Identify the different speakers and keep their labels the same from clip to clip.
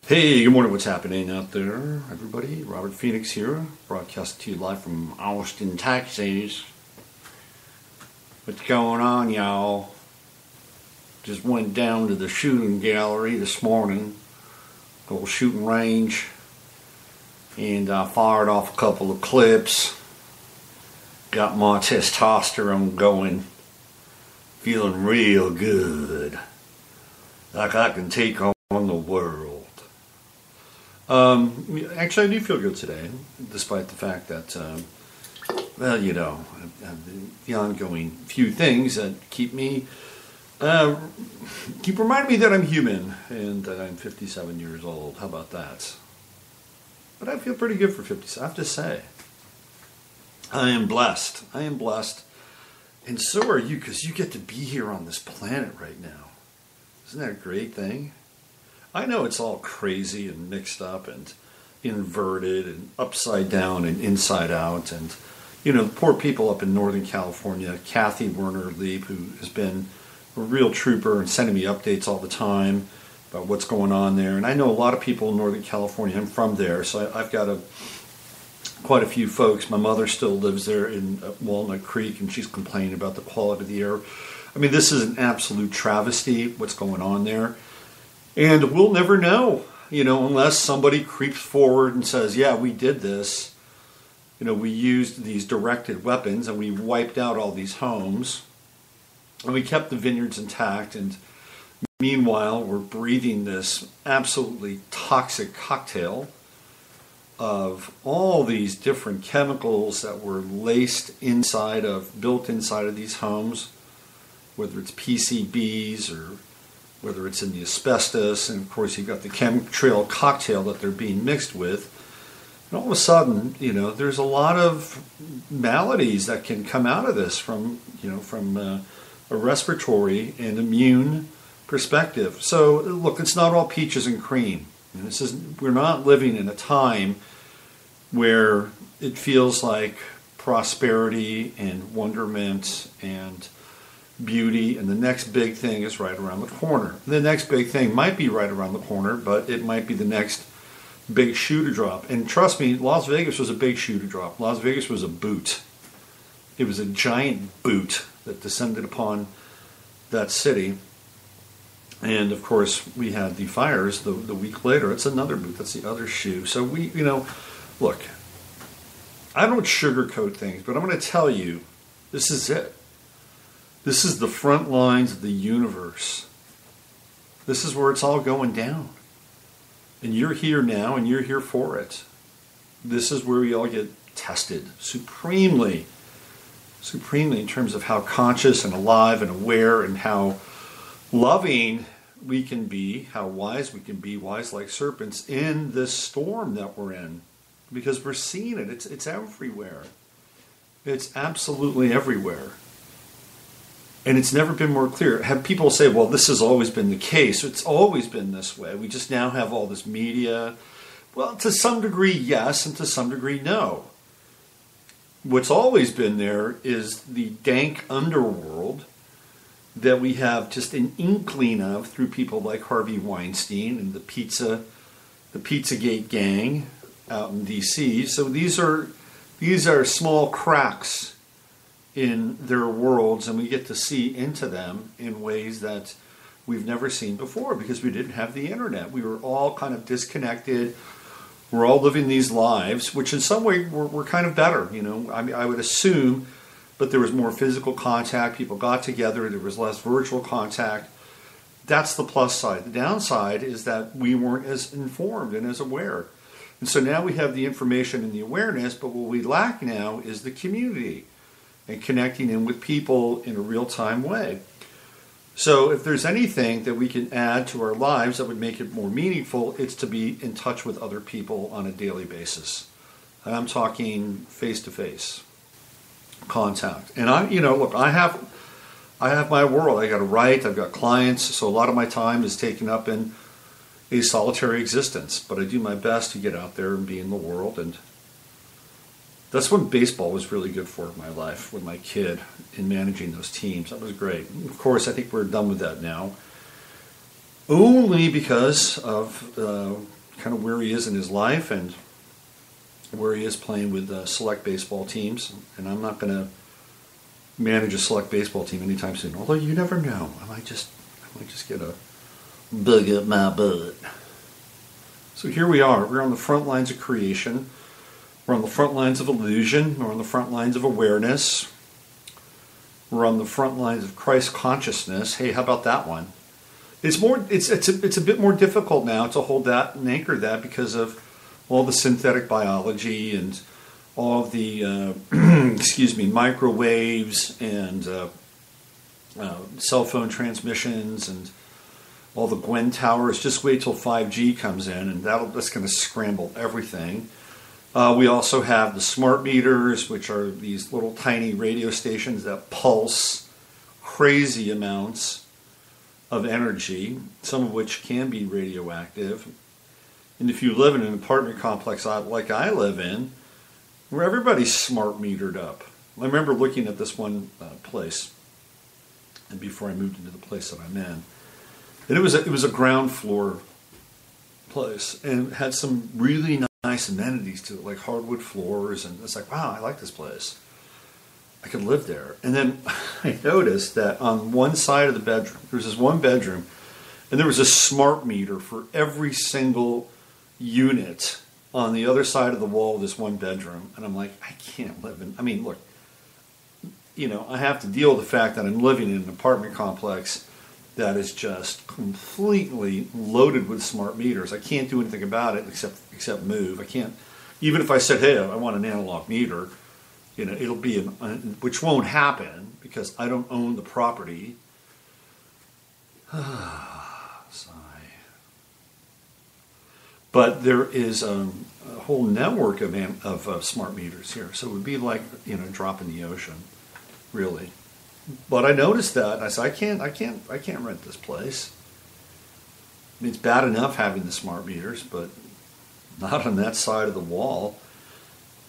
Speaker 1: Hey, good morning. What's happening out there, everybody? Robert Phoenix here, broadcasting to you live from Austin, Texas. What's going on, y'all? Just went down to the shooting gallery this morning, little shooting range, and I fired off a couple of clips. Got my testosterone going, feeling real good, like I can take on the world. Actually, I do feel good today, despite the fact that, the ongoing few things that keep reminding me that I'm human and that I'm 57 years old. How about that? But I feel pretty good for 57. I have to say, I am blessed. I am blessed, and so are you, because you get to be here on this planet right now. Isn't that a great thing? I know it's all crazy and mixed up and inverted and upside down and inside out. And, the poor people up in Northern California, Kathy Werner-Leib, who has been a real trooper and sending me updates all the time about what's going on there. And I know a lot of people in Northern California. I'm from there, so I've got quite a few folks. My mother still lives there in Walnut Creek, and she's complaining about the quality of the air. I mean, this is an absolute travesty, what's going on there. And we'll never know, unless somebody creeps forward and says, yeah, we did this. We used these directed weapons and we wiped out all these homes. And we kept the vineyards intact. And meanwhile, we're breathing this absolutely toxic cocktail of all these different chemicals that were built inside of these homes, whether it's PCBs or whether it's in the asbestos, and of course you've got the chemtrail cocktail that they're being mixed with. And all of a sudden, there's a lot of maladies that can come out of this from a respiratory and immune perspective. So look, it's not all peaches and cream. We're not living in a time where it feels like prosperity and wonderment and beauty, and the next big thing is right around the corner. The next big thing might be right around the corner, but it might be the next big shoe to drop. And trust me, Las Vegas was a big shoe to drop. Las Vegas was a boot. It was a giant boot that descended upon that city. And of course, we had the fires the week later. It's another boot. That's the other shoe. So look, I don't sugarcoat things, but I'm going to tell you, this is it. This is the front lines of the universe. This is where it's all going down. And you're here now, and you're here for it. This is where we all get tested supremely in terms of how conscious and alive and aware and how loving we can be, how wise we can be, wise like serpents in this storm that we're in. Because we're seeing it. It's everywhere. It's absolutely everywhere. And it's never been more clear. Have people say, well, this has always been the case. It's always been this way. We just now have all this media. Well, to some degree, yes, and to some degree, no. What's always been there is the dank underworld that we have just an inkling of through people like Harvey Weinstein and the Pizzagate gang out in D.C. So these are small cracks in their worlds, and we get to see into them in ways that we've never seen before because we didn't have the internet. We were all kind of disconnected. We're all living these lives, which in some way were kind of better. I would assume, but there was more physical contact. People got together. There was less virtual contact. That's the plus side. The downside is that we weren't as informed and as aware. And so now we have the information and the awareness, but what we lack now is the community and connecting in with people in a real-time way. So if there's anything that we can add to our lives that would make it more meaningful, it's to be in touch with other people on a daily basis. And I'm talking face-to-face contact. And I have my world. I got to write. I've got clients. So a lot of my time is taken up in a solitary existence. But I do my best to get out there and be in the world. And that's when baseball was really good for my life with my kid in managing those teams. That was great. Of course, I think we're done with that now. Only because of kind of where he is in his life and where he is playing with select baseball teams. And I'm not going to manage a select baseball team anytime soon. Although you never know, I might just get a bug up my butt. So here we are. We're on the front lines of creation. We're on the front lines of illusion. We're on the front lines of awareness. We're on the front lines of Christ consciousness. Hey, how about that one? It's a bit more difficult now to hold that and anchor that because of all the synthetic biology and all of the microwaves and cell phone transmissions and all the Gwen towers. Just wait till 5G comes in, and that's going to scramble everything. We also have the smart meters, which are these little tiny radio stations that pulse crazy amounts of energy, some of which can be radioactive. And if you live in an apartment complex like I live in, where everybody's smart metered up. I remember looking at this one place, and before I moved into the place that I'm in, and it was a ground floor place, and it had some really nice amenities to it, like hardwood floors, and it's like, wow, I like this place. I could live there. And then I noticed that on one side of the bedroom, there was this one bedroom, and there was a smart meter for every single unit on the other side of the wall of this one bedroom. And I'm like, I can't live in, I mean, look, I have to deal with the fact that I'm living in an apartment complex that is just completely loaded with smart meters. I can't do anything about it except move. I can't, even if I said, hey, I want an analog meter, it'll be which won't happen because I don't own the property. Sigh. But there is a whole network of smart meters here, so it would be like a drop in the ocean, really. But I noticed that. I said, I can't rent this place. I mean, it's bad enough having the smart meters, but not on that side of the wall.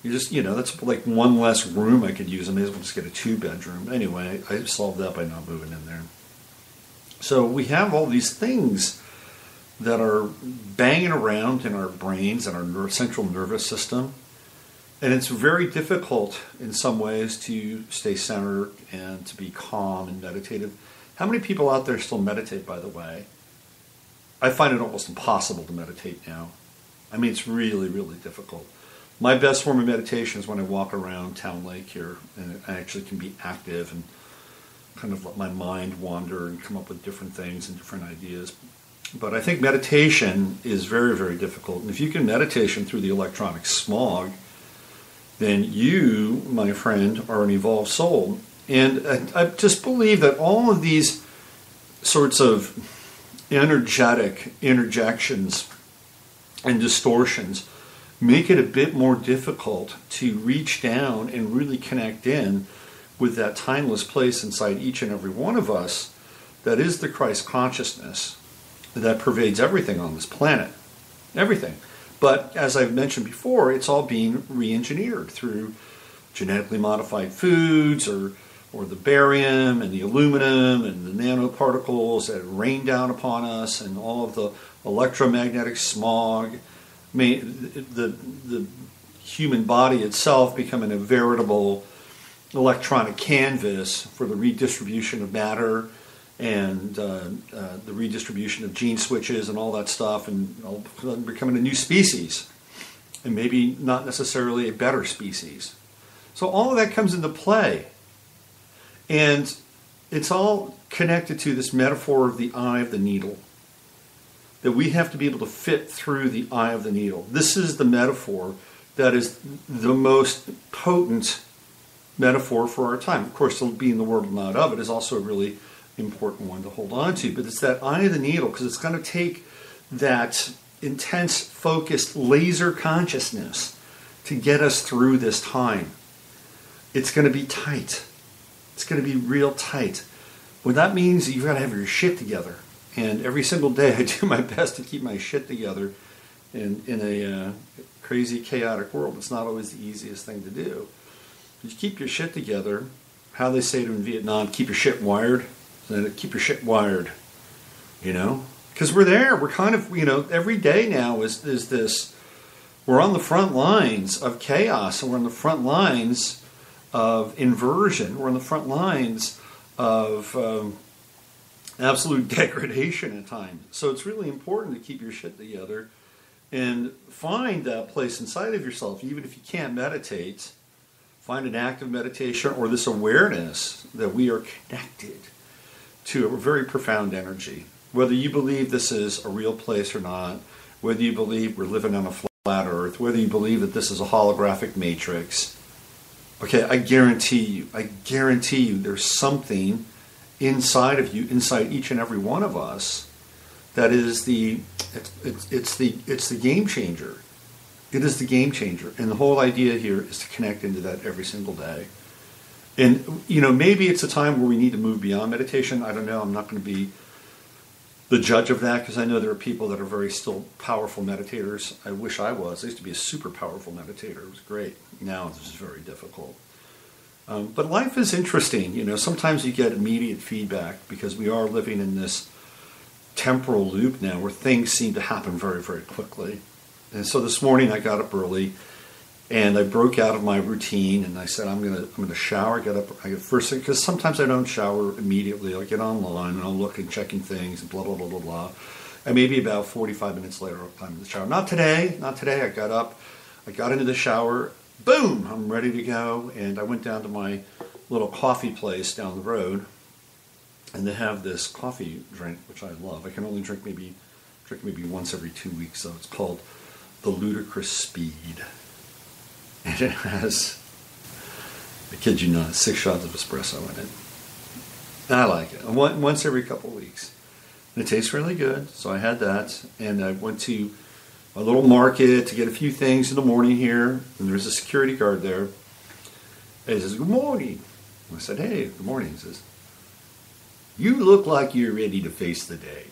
Speaker 1: You just, that's like one less room I could use. I may as well just get a 2-bedroom. Anyway, I solved that by not moving in there. So we have all these things that are banging around in our brains and our central nervous system. And it's very difficult in some ways to stay centered and to be calm and meditative. How many people out there still meditate, by the way? I find it almost impossible to meditate now. I mean, it's really, really difficult. My best form of meditation is when I walk around Town Lake here, and I actually can be active and kind of let my mind wander and come up with different things and different ideas. But I think meditation is very, very difficult. And if you can meditation through the electronic smog, then you, my friend, are an evolved soul. And I just believe that all of these sorts of energetic interjections and distortions make it a bit more difficult to reach down and really connect in with that timeless place inside each and every one of us that is the Christ consciousness that pervades everything on this planet. Everything. But as I've mentioned before, it's all being re-engineered through genetically modified foods or the barium and the aluminum and the nanoparticles that rain down upon us and all of the electromagnetic smog. I mean, the human body itself becoming a veritable electronic canvas for the redistribution of matter and the redistribution of gene switches and all that stuff, and becoming a new species, and maybe not necessarily a better species. So all of that comes into play, and it's all connected to this metaphor of the eye of the needle, that we have to be able to fit through the eye of the needle. This is the metaphor that is the most potent metaphor for our time. Of course, being the world not of it is also a really important one to hold on to, but it's that eye of the needle, because it's going to take that intense, focused, laser consciousness to get us through this time. It's going to be tight. It's going to be real tight. Well, that means you've got to have your shit together. And every single day I do my best to keep my shit together in a crazy, chaotic world. It's not always the easiest thing to do. But you keep your shit together. How they say it in Vietnam, keep your shit wired. Keep your shit wired, Because we're there. We're kind of, every day now is this, we're on the front lines of chaos, and we're on the front lines of inversion. We're on the front lines of absolute degradation at times. So it's really important to keep your shit together and find that place inside of yourself. Even if you can't meditate, find an active meditation or this awareness that we are connected to a very profound energy. Whether you believe this is a real place or not, whether you believe we're living on a flat earth, whether you believe that this is a holographic matrix, okay, I guarantee you there's something inside of you, inside each and every one of us, that is it's the game changer. It is the game changer. And the whole idea here is to connect into that every single day. And, maybe it's a time where we need to move beyond meditation. I don't know. I'm not going to be the judge of that, because I know there are people that are very still powerful meditators. I wish I was. I used to be a super powerful meditator. It was great. Now it's just very difficult. But life is interesting. Sometimes you get immediate feedback because we are living in this temporal loop now where things seem to happen very, very quickly. And so this morning I got up early and I broke out of my routine and I said, I'm gonna shower, get up, I get first thing, because sometimes I don't shower immediately. I'll get online and I'll look and checking things and blah, blah, blah, blah, blah. And maybe about 45 minutes later, I'm in the shower. Not today. I got up, I got into the shower, boom, I'm ready to go. And I went down to my little coffee place down the road, and they have this coffee drink, which I love. I can only drink maybe once every 2 weeks, so it's called the Ludicrous Speed. And it has, I kid you not, 6 shots of espresso in it. I like it. Once every couple of weeks. And it tastes really good, so I had that. And I went to a little market to get a few things in the morning here, and there's a security guard there. And he says, "Good morning." I said, "Hey, good morning." He says, "You look like you're ready to face the day."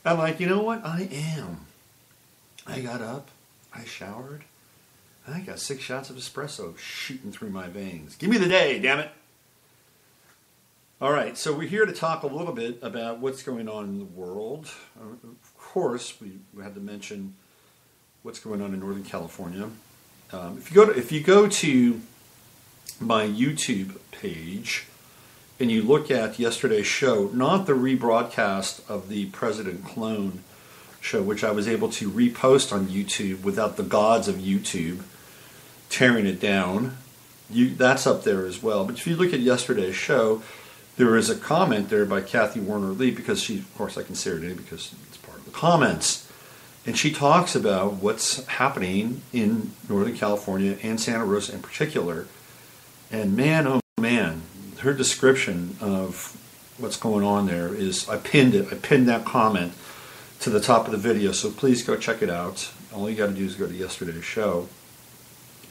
Speaker 1: I'm like, you know what? I am. I got up, I showered, and I got 6 shots of espresso shooting through my veins. Give me the day, damn it. All right, so we're here to talk a little bit about what's going on in the world. Of course, we had to mention what's going on in Northern California. If you go to my YouTube page and you look at yesterday's show, not the rebroadcast of the President Clone show, which I was able to repost on YouTube without the gods of YouTube tearing it down, that's up there as well. But if you look at yesterday's show, there is a comment there by Kathy Warner-Lee, because she, of course I can say her name because it's part of the comments, and she talks about what's happening in Northern California and Santa Rosa in particular. And man, oh man, her description of what's going on there is, I pinned that comment to the top of the video, so please go check it out. All you got to do is go to yesterday's show.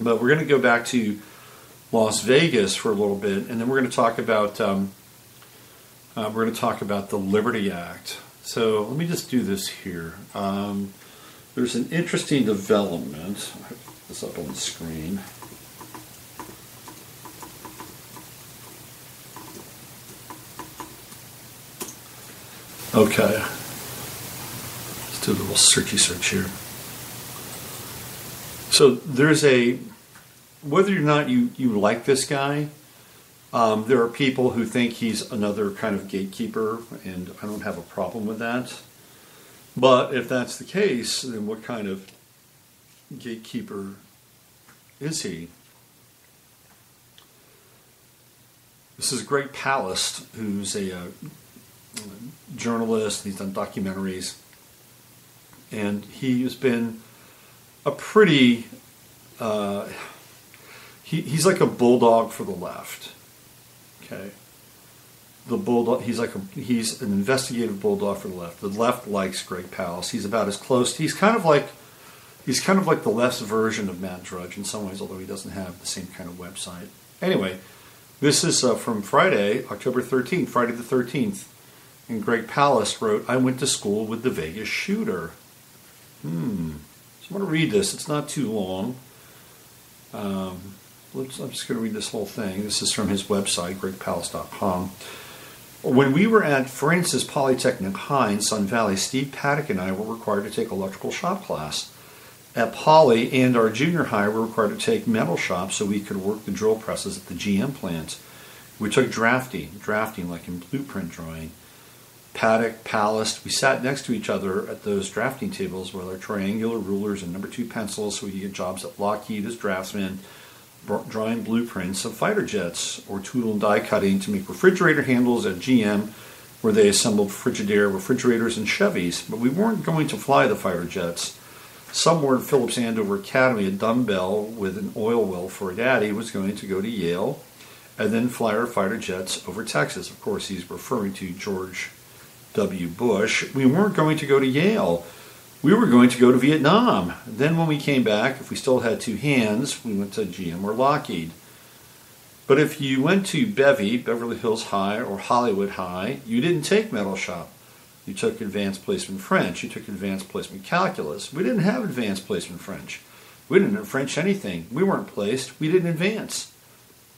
Speaker 1: But we're going to go back to Las Vegas for a little bit, and then we're going to talk about the Liberty Act. So let me just do this here. There's an interesting development. I have this up on the screen. Okay. Let's do a little searchy search here. So there's whether or not you like this guy, there are people who think he's another kind of gatekeeper, and I don't have a problem with that. But if that's the case, then what kind of gatekeeper is he? This is Greg Palast, who's a journalist. He's done documentaries, and he has been a pretty he's like a bulldog for the left. Okay, the bulldog. He's an investigative bulldog for the left. The left likes Greg Palast. He's about as close. He's kind of like the left's version of Matt Drudge in some ways, although he doesn't have the same kind of website. Anyway, this is from Friday, October 13th, Friday the 13th. And Greg Palast wrote, "I went to school with the Vegas shooter." So I'm going to read this. It's not too long. I'm just going to read this whole thing. This is from his website, gregpalast.com. When we were at Francis Polytechnic High in Sun Valley, Steve Patek and I were required to take electrical shop class. At Poly and our junior high, we were required to take metal shop so we could work the drill presses at the GM plant. We took drafting like in blueprint drawing. Patek, Palast, we sat next to each other at those drafting tables with our triangular rulers and number 2 pencils so we could get jobs at Lockheed as draftsmen, drawing blueprints of fighter jets, or tool and die cutting to make refrigerator handles at GM, where they assembled Frigidaire refrigerators and Chevys. But we weren't going to fly the fighter jets. Somewhere at Phillips Andover Academy, a dumbbell with an oil well for a daddy was going to go to Yale and then fly our fighter jets over Texas. Of course, he's referring to George W. Bush. We weren't going to go to Yale. We were going to go to Vietnam. Then when we came back, if we still had 2 hands, we went to GM or Lockheed. But if you went to Beverly Hills High or Hollywood High, you didn't take metal shop. You took advanced placement French. You took advanced placement calculus. We didn't have advanced placement French. We didn't have French anything. We weren't placed. We didn't advance.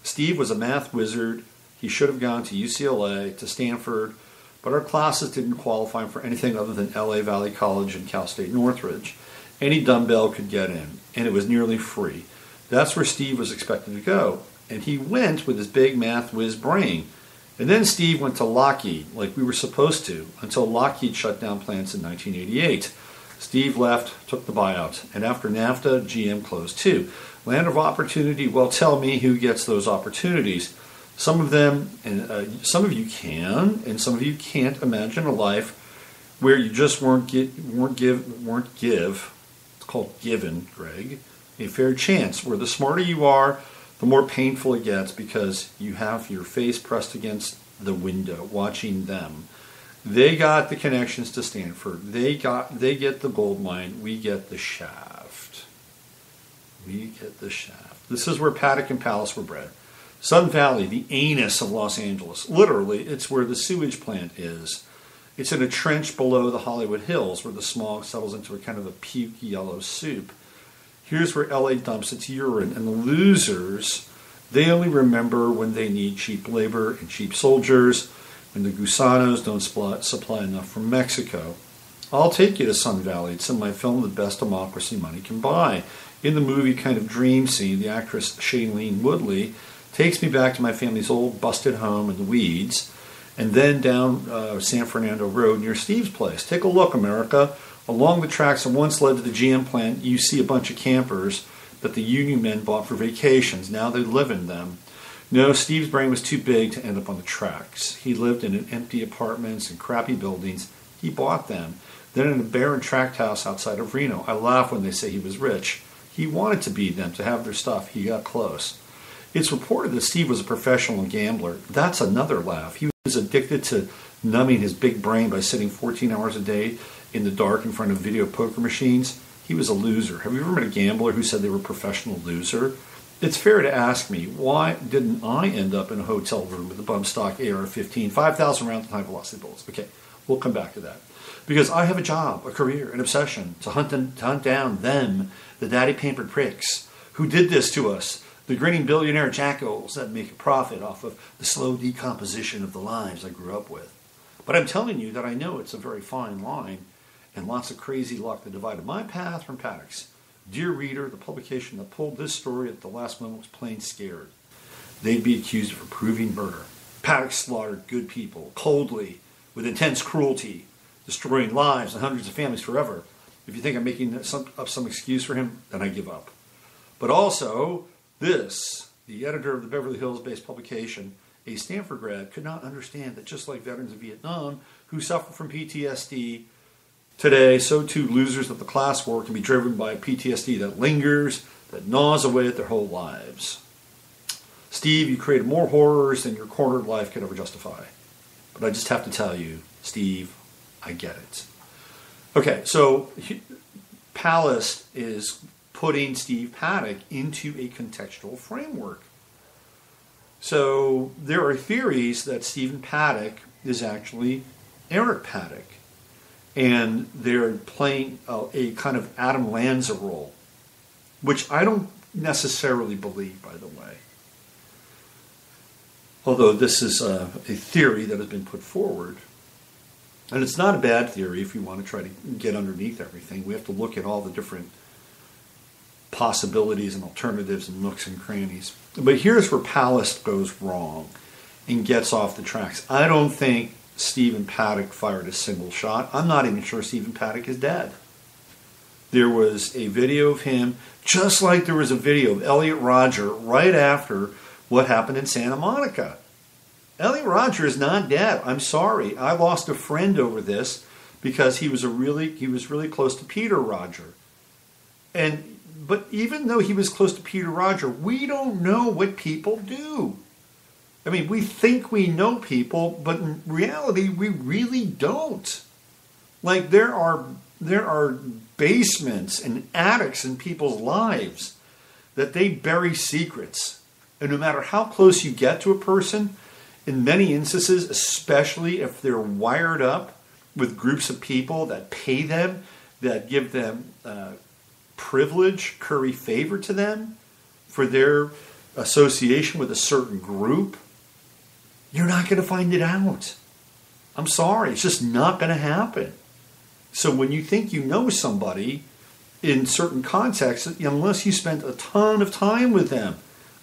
Speaker 1: Steve was a math wizard. He should have gone to UCLA, to Stanford, but our classes didn't qualify him for anything other than LA Valley College and Cal State Northridge. Any dumbbell could get in, and it was nearly free. That's where Steve was expected to go, and he went with his big math whiz brain. And then Steve went to Lockheed, like we were supposed to, until Lockheed shut down plants in 1988. Steve left, took the buyout, and after NAFTA, GM closed too. Land of opportunity, well, tell me who gets those opportunities. Some of them, and some of you can, and some of you can't imagine a life where you just weren't give. It's called given, Greg, a fair chance. Where the smarter you are, the more painful it gets because you have your face pressed against the window, watching them. They got the connections to Stanford. They get the gold mine. We get the shaft. We get the shaft. This is where Patek and Palast were bred. Sun Valley, the anus of Los Angeles. Literally, it's where the sewage plant is. It's in a trench below the Hollywood Hills where the smog settles into a kind of a puke yellow soup. Here's where LA dumps its urine, and the losers, they only remember when they need cheap labor and cheap soldiers, when the gusanos don't supply enough from Mexico. I'll take you to Sun Valley. It's in my film, The Best Democracy Money Can Buy. In the movie kind of dream scene, the actress Shailene Woodley takes me back to my family's old busted home in the weeds, and then down San Fernando Road near Steve's place. Take a look, America. Along the tracks that once led to the GM plant, you see a bunch of campers that the union men bought for vacations. Now they live in them. No, Steve's brain was too big to end up on the tracks. He lived in empty apartments and crappy buildings. He bought them. Then in a barren tract house outside of Reno. I laugh when they say he was rich. He wanted to be them, to have their stuff. He got close. It's reported that Steve was a professional gambler. That's another laugh. He was addicted to numbing his big brain by sitting 14 hours a day in the dark in front of video poker machines. He was a loser. Have you ever met a gambler who said they were a professional loser? It's fair to ask me, why didn't I end up in a hotel room with a bump stock AR-15, 5,000 rounds of high velocity bullets? Okay, we'll come back to that. Because I have a job, a career, an obsession to hunt down them, the daddy-pampered pricks, who did this to us, the grinning billionaire jackals that make a profit off of the slow decomposition of the lives I grew up with. But I'm telling you that I know it's a very fine line, and lots of crazy luck that divided my path from Patek's. Dear reader, the publication that pulled this story at the last moment was plain scared. They'd be accused of approving murder. Patek slaughtered good people, coldly, with intense cruelty, destroying lives and hundreds of families forever. If you think I'm making up some excuse for him, then I give up. But also, the editor of the Beverly Hills-based publication, a Stanford grad, could not understand that just like veterans of Vietnam who suffer from PTSD today, so too losers of the class war can be driven by PTSD that lingers, that gnaws away at their whole lives. Steve, you created more horrors than your cornered life could ever justify. But I just have to tell you, Steve, I get it. Okay, so Palast is putting Steve Patek into a contextual framework. So there are theories that Stephen Patek is actually Eric Patek. And they're playing a kind of Adam Lanza role, which I don't necessarily believe, by the way. although this is a theory that has been put forward. And it's not a bad theory if you want to try to get underneath everything. We have to look at all the different possibilities and alternatives and nooks and crannies. But here's where Palast goes wrong and gets off the tracks. I don't think Stephen Patek fired a single shot. I'm not even sure Stephen Patek is dead. There was a video of him, just like there was a video of Elliot Rodger right after what happened in Santa Monica. Elliot Rodger is not dead. I'm sorry. I lost a friend over this because he was really close to Peter Rodger. But even though he was close to Peter Rodger, we don't know what people do. I mean, we think we know people, but in reality, we really don't. Like, there are basements and attics in people's lives that they bury secrets. And no matter how close you get to a person, in many instances, especially if they're wired up with groups of people that pay them, that give them privilege, curry favor to them for their association with a certain group, you're not going to find it out. I'm sorry, it's just not going to happen. So when you think you know somebody in certain contexts, unless you spend a ton of time with them,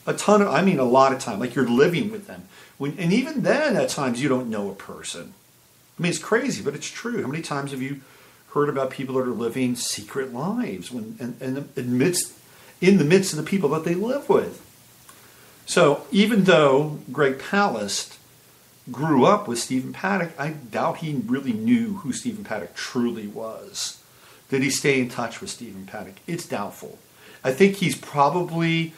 Speaker 1: a lot of time, like you're living with them. And even then, at times, you don't know a person. I mean, it's crazy, but it's true. How many times have you heard about people that are living secret lives in the midst of the people that they live with? So even though Greg Palast grew up with Stephen Patek, I doubt he really knew who Stephen Patek truly was. Did he stay in touch with Stephen Patek? It's doubtful. I think he's probably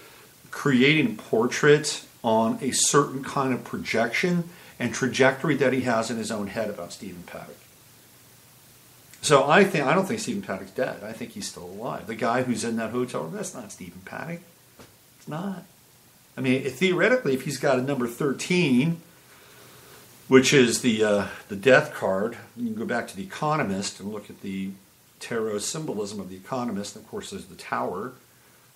Speaker 1: creating a portrait on a certain kind of projection and trajectory that he has in his own head about Stephen Patek. So I don't think Stephen Patek's dead. I think he's still alive. The guy who's in that hotel room, that's not Stephen Patek. It's not. I mean, theoretically, if he's got a number 13, which is the death card, you can go back to The Economist and look at the tarot symbolism of The Economist. And of course, there's the tower.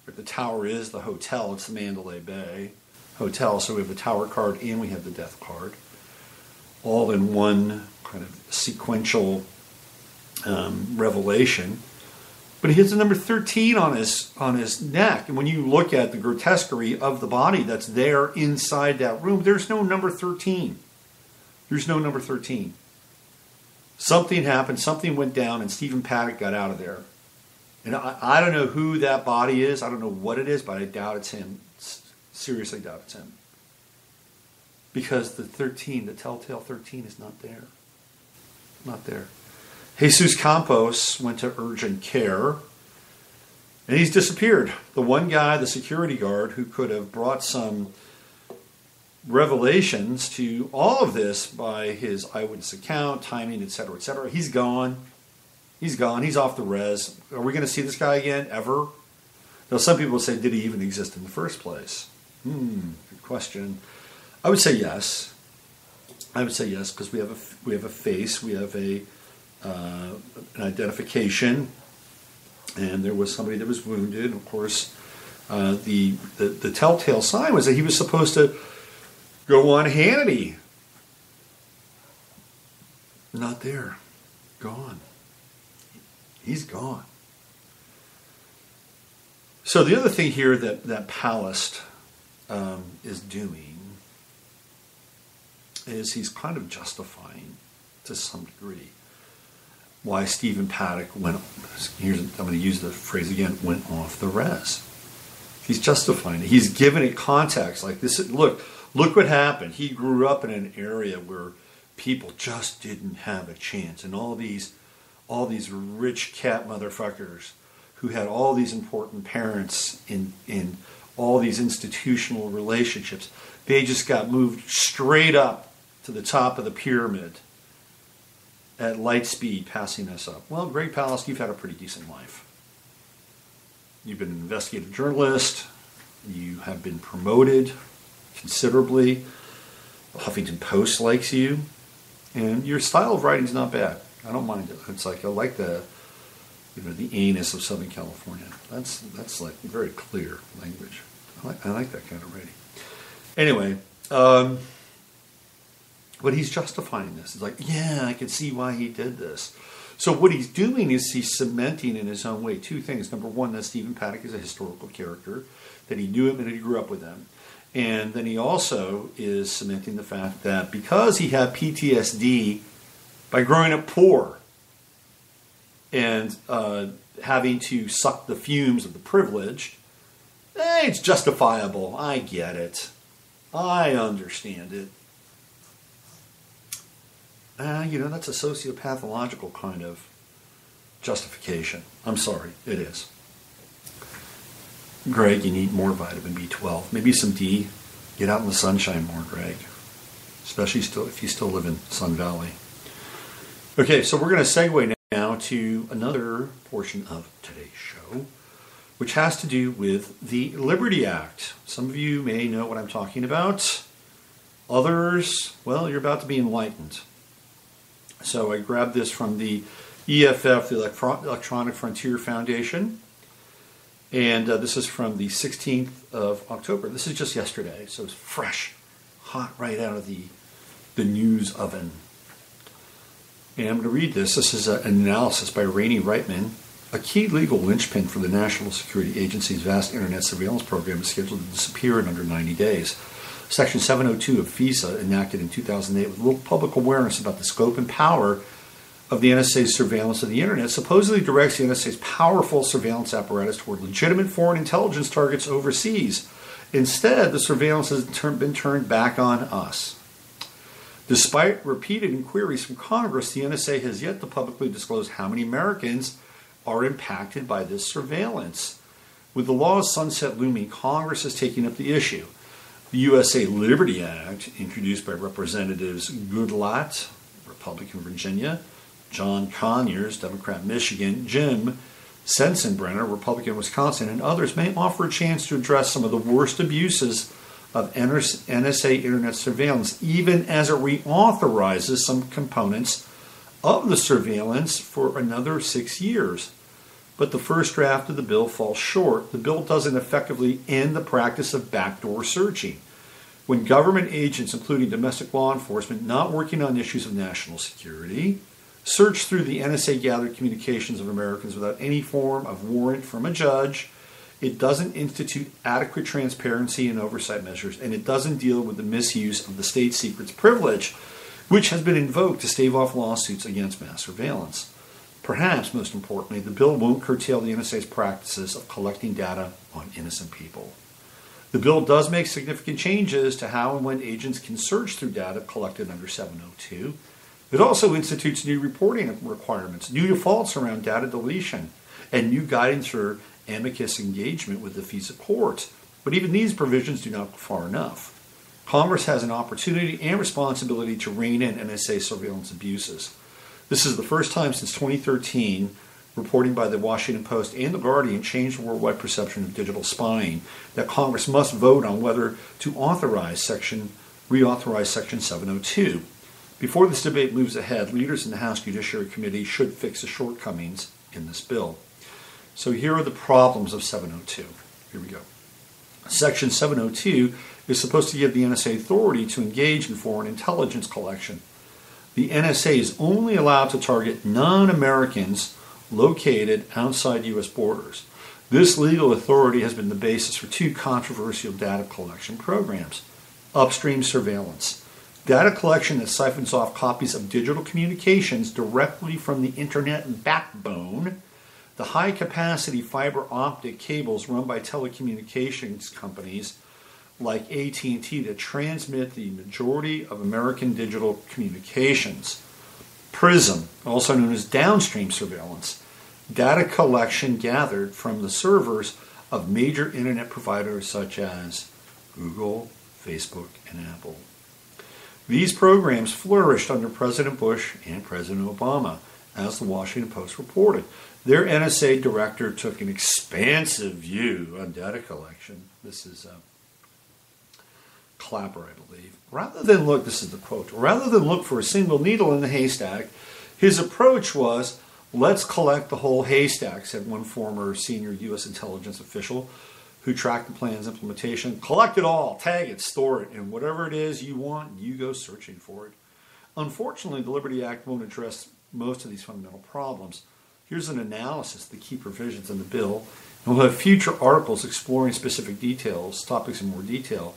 Speaker 1: But the tower is the hotel. It's the Mandalay Bay Hotel. So we have the tower card and we have the death card, all in one kind of sequential revelation. But he has the number 13 on his neck. And when you look at the grotesquerie of the body that's there inside that room, there's no number 13. There's no number 13. Something happened, something went down, and Stephen Patek got out of there. And I don't know who that body is. I don't know what it is, but I doubt it's him. Seriously doubt it's him. Because the 13, the telltale 13 is not there. Not there. Jesus Campos went to urgent care, and he's disappeared. The one guy, the security guard, who could have brought some revelations to all of this by his eyewitness account, timing, etc., he's gone. He's gone. He's off the res. Are we going to see this guy again, ever? Now, some people say, did he even exist in the first place? Good question. I would say yes. I would say yes, because we have a face, we have an identification, and there was somebody that was wounded. Of course, the telltale sign was that he was supposed to go on Hannity. Not there. Gone. He's gone. So the other thing here that Palast is doing is he's kind of justifying, to some degree, why Stephen Patek I'm going to use the phrase again, went off the res. He's justifying it. He's given it context. Like this, look what happened. He grew up in an area where people just didn't have a chance. And all these rich cat motherfuckers who had all these important parents in all these institutional relationships, they just got moved straight up to the top of the pyramid at light speed, passing us up. Well, Greg Palast, you've had a pretty decent life. You've been an investigative journalist. You have been promoted considerably. The Huffington Post likes you. And your style of writing is not bad. I don't mind it. It's like, I like the anus of Southern California. That's like very clear language. I like that kind of writing. Anyway, But he's justifying this. It's like, yeah, I can see why he did this. So what he's doing is he's cementing in his own way two things. Number one, that Stephen Patek is a historical character, that he knew him and that he grew up with him. And then he also is cementing the fact that because he had PTSD by growing up poor and having to suck the fumes of the privilege, it's justifiable. I get it. I understand it. That's a sociopathological kind of justification. I'm sorry, it is. Greg, you need more vitamin B12. Maybe some D. Get out in the sunshine more, Greg. Especially if you still live in Sun Valley. Okay, so we're going to segue now to another portion of today's show, which has to do with the Liberty Act. Some of you may know what I'm talking about. Others, well, you're about to be enlightened. So I grabbed this from the EFF, the Electronic Frontier Foundation. And this is from the 16th of October. This is just yesterday, so it's fresh, hot right out of the news oven. And I'm going to read this. This is an analysis by Rainey Reitman. A key legal linchpin for the National Security Agency's vast internet surveillance program is scheduled to disappear in under 90 days. Section 702 of FISA, enacted in 2008 with little public awareness about the scope and power of the NSA's surveillance of the internet, supposedly directs the NSA's powerful surveillance apparatus toward legitimate foreign intelligence targets overseas. Instead, the surveillance has been turned back on us. Despite repeated inquiries from Congress, the NSA has yet to publicly disclose how many Americans are impacted by this surveillance. With the law's sunset looming, Congress is taking up the issue. The USA Liberty Act, introduced by Representatives Goodlatte, Republican Virginia, John Conyers, Democrat Michigan, Jim Sensenbrenner, Republican Wisconsin, and others, may offer a chance to address some of the worst abuses of NSA internet surveillance, even as it reauthorizes some components of the surveillance for another 6 years. But the first draft of the bill falls short. The bill doesn't effectively end the practice of backdoor searching. When government agents, including domestic law enforcement, not working on issues of national security, search through the NSA-gathered communications of Americans without any form of warrant from a judge, it doesn't institute adequate transparency and oversight measures, and it doesn't deal with the misuse of the state secrets privilege, which has been invoked to stave off lawsuits against mass surveillance. Perhaps, most importantly, the bill won't curtail the NSA's practices of collecting data on innocent people. The bill does make significant changes to how and when agents can search through data collected under 702. It also institutes new reporting requirements, new defaults around data deletion, and new guidance for amicus engagement with the FISA court. But even these provisions do not go far enough. Congress has an opportunity and responsibility to rein in NSA surveillance abuses. This is the first time since 2013, reporting by the Washington Post and The Guardian changed the worldwide perception of digital spying, that Congress must vote on whether to reauthorize Section 702. Before this debate moves ahead, leaders in the House Judiciary Committee should fix the shortcomings in this bill. So here are the problems of 702. Here we go. Section 702 is supposed to give the NSA authority to engage in foreign intelligence collection. The NSA is only allowed to target non-Americans located outside U.S. borders. This legal authority has been the basis for two controversial data collection programs. Upstream surveillance. Data collection that siphons off copies of digital communications directly from the internet backbone. The high-capacity fiber optic cables run by telecommunications companies like AT&T that transmit the majority of American digital communications. PRISM, also known as downstream surveillance, data collection gathered from the servers of major internet providers such as Google, Facebook, and Apple. These programs flourished under President Bush and President Obama, as the Washington Post reported. Their NSA director took an expansive view on data collection. This is Clapper, I believe. This is the quote, rather than look for a single needle in the haystack, his approach was, let's collect the whole haystack, said one former senior U.S. intelligence official who tracked the plan's implementation. Collect it all, tag it, store it, and whatever it is you want, you go searching for it. Unfortunately, the Liberty Act won't address most of these fundamental problems. Here's an analysis of the key provisions in the bill, and we'll have future articles exploring specific topics in more detail,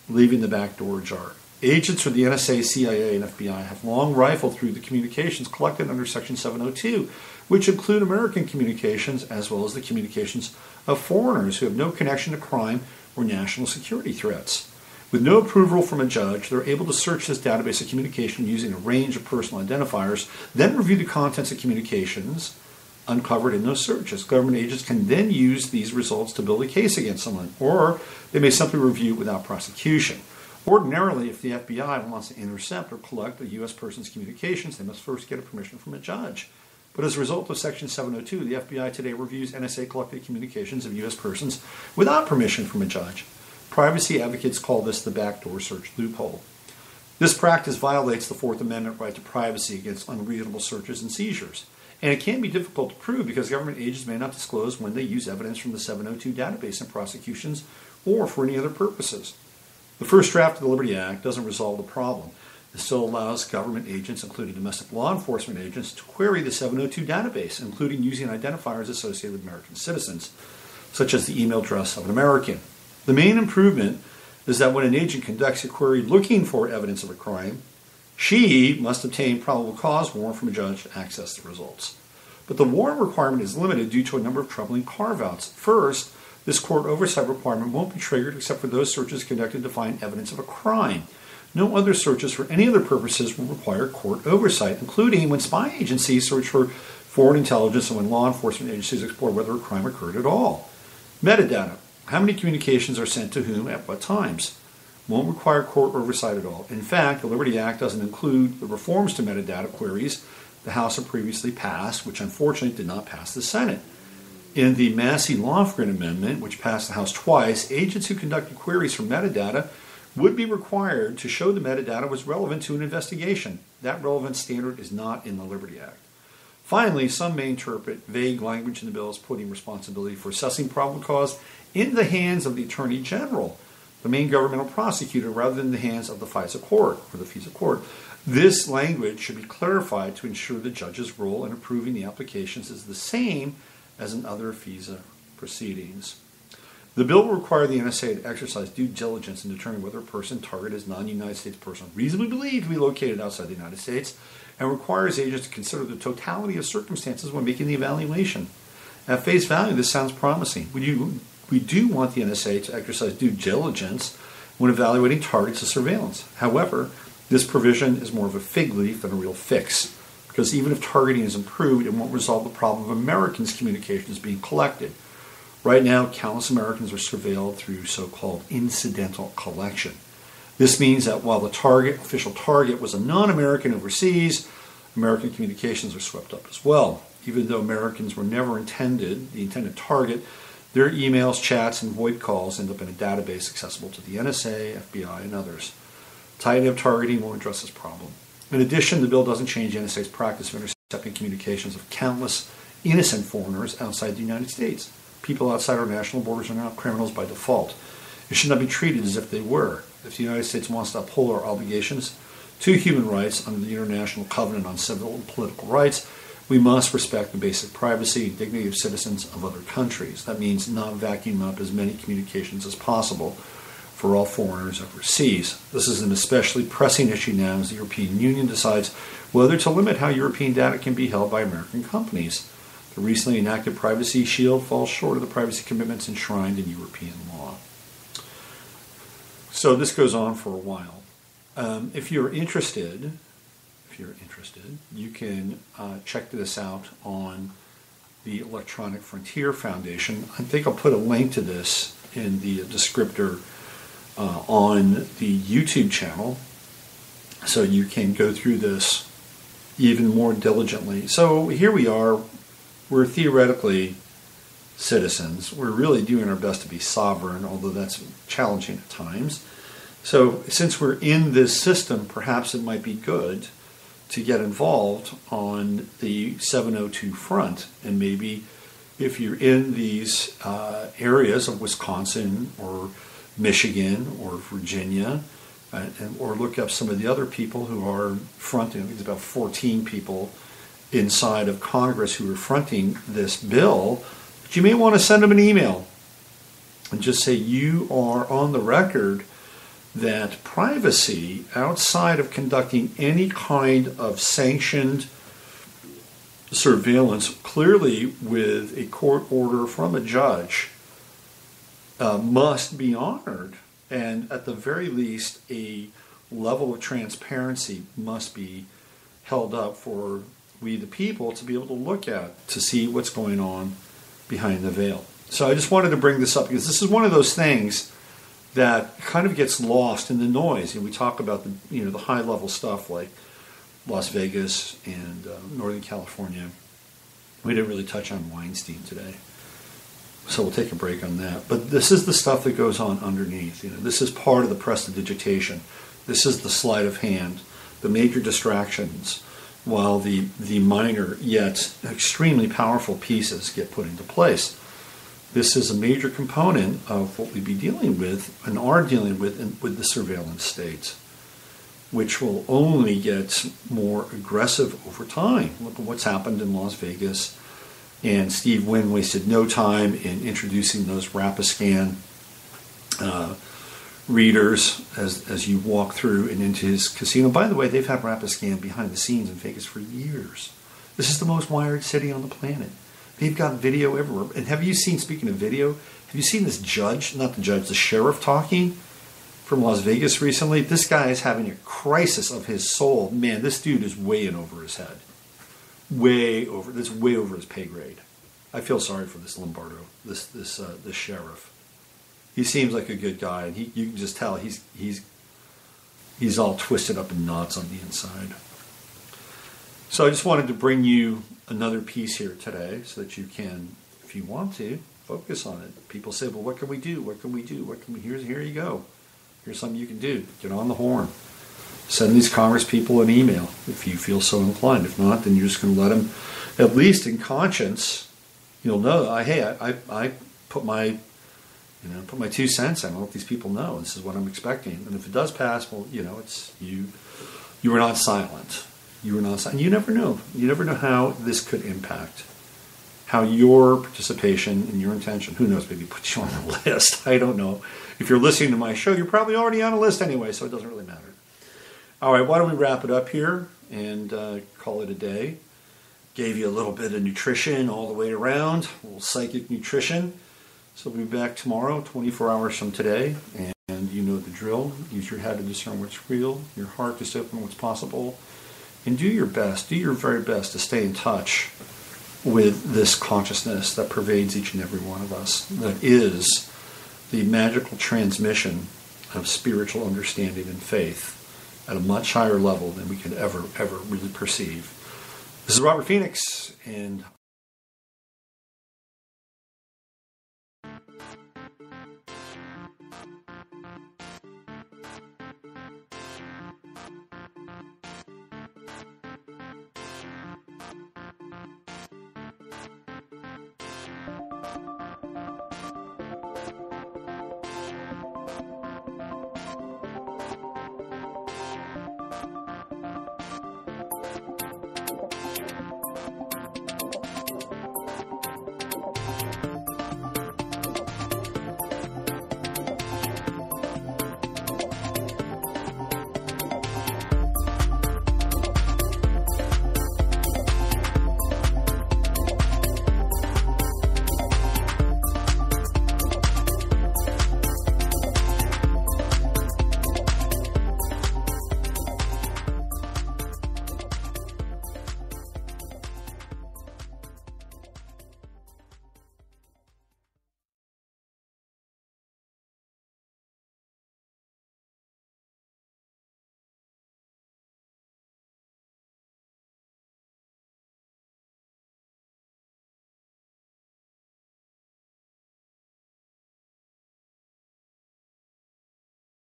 Speaker 1: leaving the back door ajar. Agents for the NSA, CIA, and FBI have long rifled through the communications collected under Section 702, which include American communications as well as the communications of foreigners who have no connection to crime or national security threats. With no approval from a judge, they're able to search this database of communication using a range of personal identifiers, then review the contents of communications uncovered in those searches. Government agents can then use these results to build a case against someone, or they may simply review without prosecution. Ordinarily, if the FBI wants to intercept or collect a U.S. person's communications, they must first get a permission from a judge. But as a result of Section 702, the FBI today reviews NSA-collected communications of U.S. persons without permission from a judge. Privacy advocates call this the backdoor search loophole. This practice violates the Fourth Amendment right to privacy against unreasonable searches and seizures. And it can be difficult to prove because government agents may not disclose when they use evidence from the 702 database in prosecutions or for any other purposes. The first draft of the Liberty Act doesn't resolve the problem. It still allows government agents, including domestic law enforcement agents, to query the 702 database, including using identifiers associated with American citizens, such as the email address of an American. The main improvement is that when an agent conducts a query looking for evidence of a crime, she must obtain probable cause warrant from a judge to access the results. But the warrant requirement is limited due to a number of troubling carve-outs. First, this court oversight requirement won't be triggered except for those searches conducted to find evidence of a crime. No other searches for any other purposes will require court oversight, including when spy agencies search for foreign intelligence and when law enforcement agencies explore whether a crime occurred at all. Metadata. How many communications are sent to whom at what times? Won't require court oversight at all. In fact, the Liberty Act doesn't include the reforms to metadata queries the House had previously passed, which unfortunately did not pass the Senate. In the Massey-Lofgren Amendment, which passed the House twice, agents who conducted queries for metadata would be required to show the metadata was relevant to an investigation. That relevance standard is not in the Liberty Act. Finally, some may interpret vague language in the bill as putting responsibility for assessing probable cause in the hands of the Attorney General, the main governmental prosecutor, rather than in the hands of the FISA court or the FISA court. This language should be clarified to ensure the judge's role in approving the applications is the same as in other FISA proceedings. The bill will require the NSA to exercise due diligence in determining whether a person targeted as non-United States person reasonably believed to be located outside the United States, and requires agents to consider the totality of circumstances when making the evaluation. At face value, this sounds promising. We do want the NSA to exercise due diligence when evaluating targets of surveillance. However, this provision is more of a fig leaf than a real fix, because even if targeting is improved, it won't resolve the problem of Americans' communications being collected. Right now, countless Americans are surveilled through so-called incidental collection. This means that while the official target was a non-American overseas, American communications are swept up as well. Even though Americans were never the intended target, their emails, chats, and VoIP calls end up in a database accessible to the NSA, FBI, and others. Tightening of targeting won't address this problem. In addition, the bill doesn't change the NSA's practice of intercepting communications of countless innocent foreigners outside the United States. People outside our national borders are now criminals by default. It should not be treated as if they were. If the United States wants to uphold our obligations to human rights under the International Covenant on Civil and Political Rights, we must respect the basic privacy and dignity of citizens of other countries. That means not vacuuming up as many communications as possible for all foreigners overseas. This is an especially pressing issue now as the European Union decides whether to limit how European data can be held by American companies. The recently enacted Privacy Shield falls short of the privacy commitments enshrined in European law. So this goes on for a while. If you're interested, you can check this out on the Electronic Frontier Foundation. I think I'll put a link to this in the descriptor on the YouTube channel, so you can go through this even more diligently. So here we are. We're theoretically citizens. We're really doing our best to be sovereign, although that's challenging at times. So since we're in this system, perhaps it might be good to get involved on the 702 front. And maybe if you're in these areas of Wisconsin or Michigan or Virginia, or look up some of the other people who are fronting. I think it's about 14 people inside of Congress who are fronting this bill. But you may want to send them an email and just say you are on the record that privacy outside of conducting any kind of sanctioned surveillance, clearly with a court order from a judge, must be honored. And at the very least, a level of transparency must be held up for we the people to be able to look at, to see what's going on behind the veil. So I just wanted to bring this up because this is one of those things that kind of gets lost in the noise. And we talk about the high level stuff like Las Vegas and Northern California. We didn't really touch on Weinstein today, so we'll take a break on that. But this is the stuff that goes on underneath. This is part of the prestidigitation. This is the sleight of hand, the major distractions, while the minor yet extremely powerful pieces get put into place. This is a major component of what we'd be dealing with and are dealing with the surveillance state, which will only get more aggressive over time. Look at what's happened in Las Vegas. And Steve Wynn wasted no time in introducing those Rapiscan readers as you walk through and into his casino. By the way, they've had Rapiscan behind the scenes in Vegas for years. This is the most wired city on the planet. They've got video everywhere. And have you seen, speaking of video, have you seen this judge, not the judge, the sheriff talking from Las Vegas recently? This guy is having a crisis of his soul. Man, this dude is way in over his head. Way over his pay grade. I feel sorry for this Lombardo, this sheriff. He seems like a good guy, and you can just tell he's all twisted up in knots on the inside. So I just wanted to bring you another piece here today so that you can, if you want to, focus on it. People say, well, what can we do? What can we do? Here you go. Here's something you can do. Get on the horn. Send these Congress people an email if you feel so inclined. If not, then you're just going to let them, at least in conscience, you'll know, I put my 2 cents in. I let these people know this is what I'm expecting. And if it does pass, well, it's you were not silent. You were not silent. You never know. You never know how this could impact, how your participation and your intention, who knows, maybe put you on the list. I don't know. If you're listening to my show, you're probably already on a list anyway, so it doesn't really matter. All right, why don't we wrap it up here and call it a day. Gave you a little bit of nutrition all the way around, a little psychic nutrition. So we'll be back tomorrow, 24 hours from today, and you know the drill. Use your head to discern what's real, your heart to open what's possible, and do your best, do your very best to stay in touch with this consciousness that pervades each and every one of us, that is the magical transmission of spiritual understanding and faith at a much higher level than we could ever really perceive. This is Robert Phoenix, and